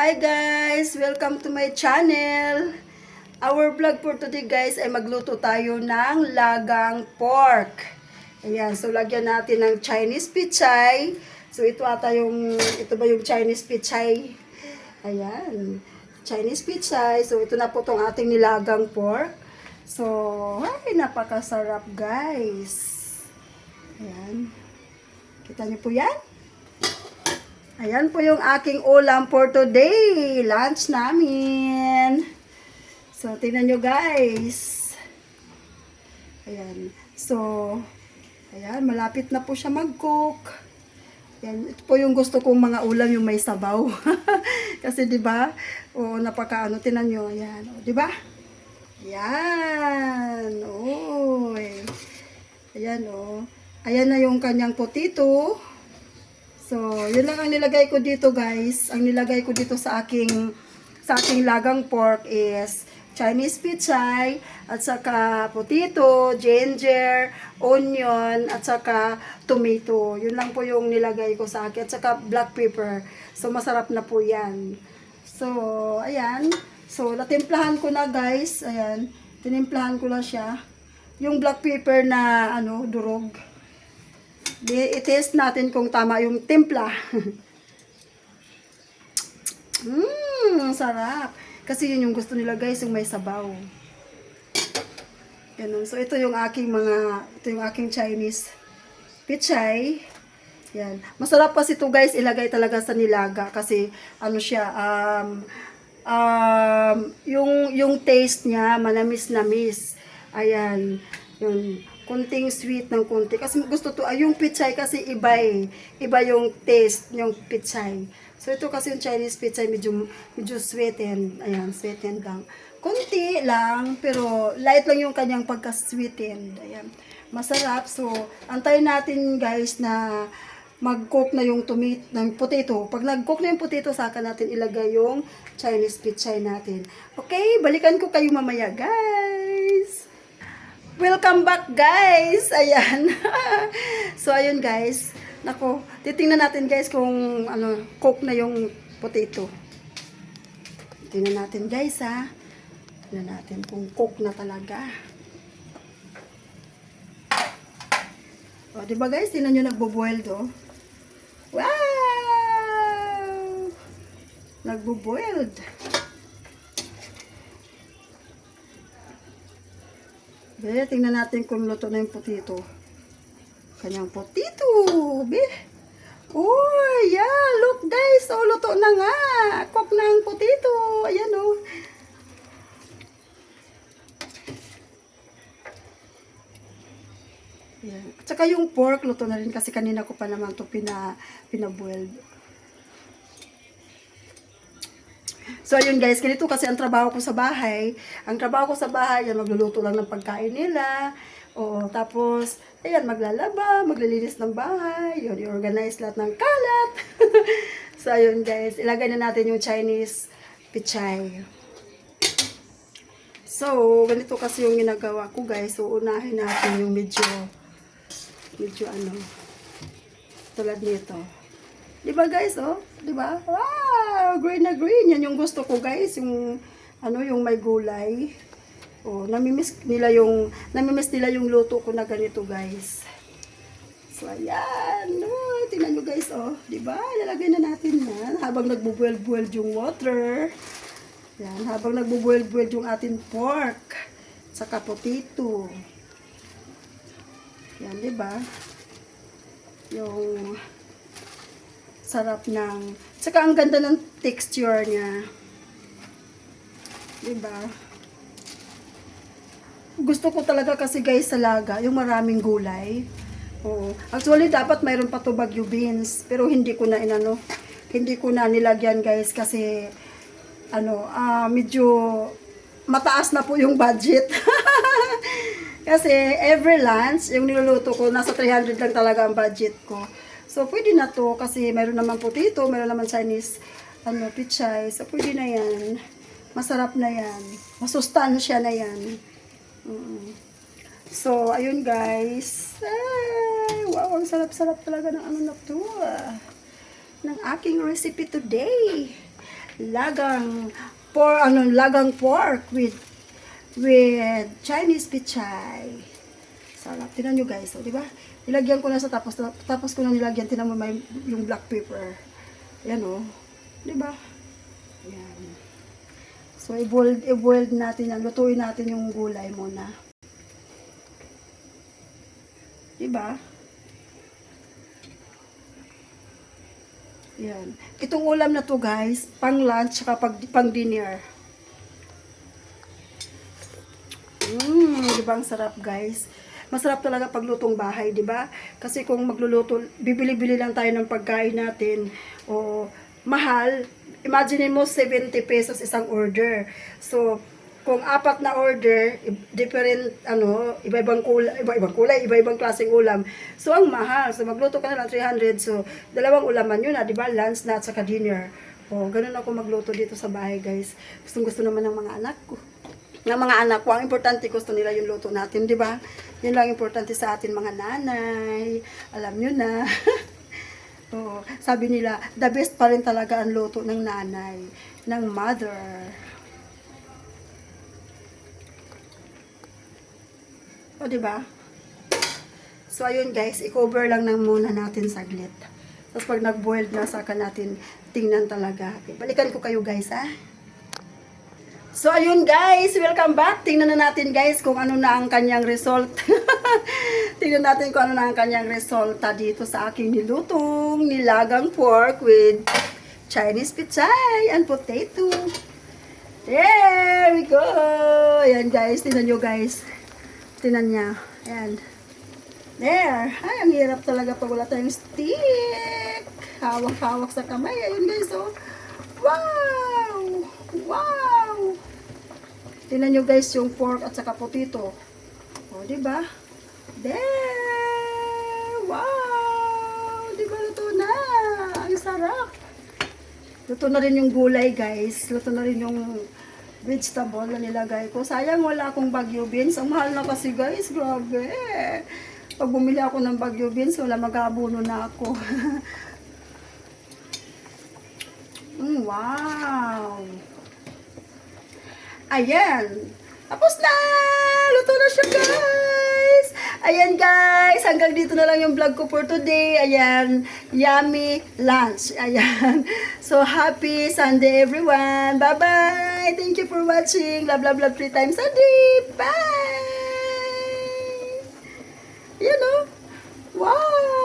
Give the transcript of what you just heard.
Hi guys! Welcome to my channel! Our vlog for today guys ay magluto tayo ng lagang pork. Ayan, so lagyan natin ng Chinese pichay. So ito ba yung Chinese pichay? Ayan, Chinese pichay. So ito na po tong ating nilagang pork. So, ay napakasarap guys. Ayan. Kita niyo po yan? Ayan po yung aking ulam for today. Lunch namin. So, tingnan nyo guys. Ayan. So, ayan. Malapit na po siya mag-cook. Ayan. Ito po yung gusto kong mga ulam yung may sabaw. Kasi diba? O, napakaano. Tingnan nyo. Ayan. O, diba? Ayan. Oy. Ayan o. Ayan na yung kanyang potato. So, yun lang ang nilagay ko dito guys. Ang nilagay ko dito sa aking lagang pork is Chinese pichay, at saka potato, ginger, onion, at saka tomato. Yun lang po yung nilagay ko sa akin. At saka black pepper. So, masarap na po yan. So, ayan. So, natimplahan ko na guys. Ayan. Tinimplahan ko na siya. Yung black pepper na, durog. I-test natin kung tama yung timpla. Sarap. Kasi yun yung gusto nila guys, yung may sabaw. Ganun. So ito yung aking Chinese pichay. Yan. Masarap kasi ito guys, ilagay talaga sa nilaga kasi yung taste niya manamis-namis. Ayan. Yun. Kunting sweet ng kunti. Kasi gusto to, yung pichay kasi iba eh. Iba yung taste yung pichay. So ito kasi yung Chinese pichay medyo sweetened. Ayan, sweetened lang. Kunti lang, pero light lang yung kanyang pagka-sweetened. Ayan. Masarap. So, antayin natin guys na mag-cook na yung potato. Pag nag-cook na yung potato, saka natin ilagay yung Chinese pichay natin. Okay, balikan ko kayo mamaya guys. Welcome back guys! Ayan. So ayun guys. Nako, titingnan natin guys kung cook na yung potato. Tingnan natin guys ha. Tingnan natin kung cook na talaga. O, diba guys? Tingnan nyo nagbo-boil do. Wow! Nagbo-boiled. Be, tingnan natin kung luto na yung potato. Kanyang potato, be. Oh, yeah, look guys. Oh, luto na nga. Cook na ang potato. Ayan oh. Ayan. At saka yung pork, luto na rin kasi kanina ko pa naman ito pinaboil. So, ayun guys, ganito kasi ang trabaho ko sa bahay. Ang trabaho ko sa bahay, yan, magluluto lang ng pagkain nila. O, tapos, ayan, maglalaba, maglilinis ng bahay. Yun, i-organize lahat ng kalat. So, ayun guys, ilagay na natin yung Chinese pichay. So, ganito kasi yung ginagawa ko guys. So, unahin natin yung medyo tulad nito. Diba guys, oh? Diba? Wow! Green na green. Yan yung gusto ko guys. Yung may gulay. Oh, namimiss nila yung luto ko na ganito guys. So, ayan. Oh, tingnan nyo guys, oh. Diba? Ilalagay na natin yan. Habang nagbubuel-buel yung water. Yan. Habang nagbubuel-buel yung ating pork. Saka potato. Yan, diba? Yung sarap ng, saka ang ganda ng texture niya. Diba? Gusto ko talaga kasi guys sa laga, yung maraming gulay. Oo. Actually, dapat mayroon pa to Baguio beans. Pero hindi ko na nilagyan guys kasi, medyo mataas na po yung budget. Kasi every lunch, yung niluluto ko, nasa 300 lang talaga ang budget ko. So, pwede na to kasi mayroon naman potato, mayroon naman Chinese pichay. So, pwede na yan. Masarap na yan. Masustansya na yan. So, ayun guys. Ay, wow, ang sarap-sarap talaga ng na to. Ng aking recipe today. lagang pork with Chinese pichay. Sarap. Tingnan nyo guys, di ba? Nilagyan ko na sa tapos ko na nilagyan, tingnan mo may yung black pepper. Yan di ba? Yan. So i-boil natin yan, lutuin natin yung gulay muna. Di ba? Yan. Itong ulam na to guys, pang lunch saka pang dinner. Di ba ang sarap guys? Masarap talaga paglutong bahay, di ba? Kasi kung magluluto, bibili-bili lang tayo ng pagkain natin o mahal, imagine mo 70 pesos isang order. So, kung 4 na order, different, iba-ibang kulay, iba-ibang klaseng ulam. So, ang mahal. So, magluto ka na lang 300. So, dalawang ulaman yun di ba? Lunch na at saka dinner. Ganun ako magluto dito sa bahay, guys. Gustong-gusto naman ng mga anak ko. Ng mga anak ko, ang importante gusto nila yung luto natin, di ba? Yun lang importante sa atin mga nanay. Alam nyo na. Sabi nila, the best pa rin talaga ang luto ng nanay, ng mother. Di ba? So, ayun guys, i-cover lang muna natin saglit. Tapos pag nag-boiled na, saka natin tingnan talaga. Okay, balikan ko kayo guys, So, ayun guys, welcome back. Tingnan na natin guys kung ano na ang kanyang result. Tingnan natin kung ano na ang kanyang resulta dito sa aking nilutong nilagang pork with Chinese pichay and potato. There we go. Ayan guys, tingnan nyo guys. Tingnan niya. Ayan. There. Ay, ang hirap talaga pag wala tayong stick. Hawak-hawak sa kamay. Ayun guys, Wow! Wow! Tingnan nyo guys yung pork at saka potato. Diba? There! Wow! Diba luto na? Ang sarap. Luto na rin yung gulay guys. Luto na rin yung vegetable na nilagay ko. Sayang wala akong Baguio beans. Ang mahal na kasi guys. Grabe. Pag bumili ako ng Baguio beans, wala mag-aabono na ako. Wow! Ayan. Tapos na! Luto na siya guys! Ayan guys, hanggang dito na lang yung vlog ko for today. Ayan, yummy lunch. Ayan. So, happy Sunday everyone. Bye-bye. Thank you for watching. Love, love, love 3 times a day. Bye! Ayan Wow!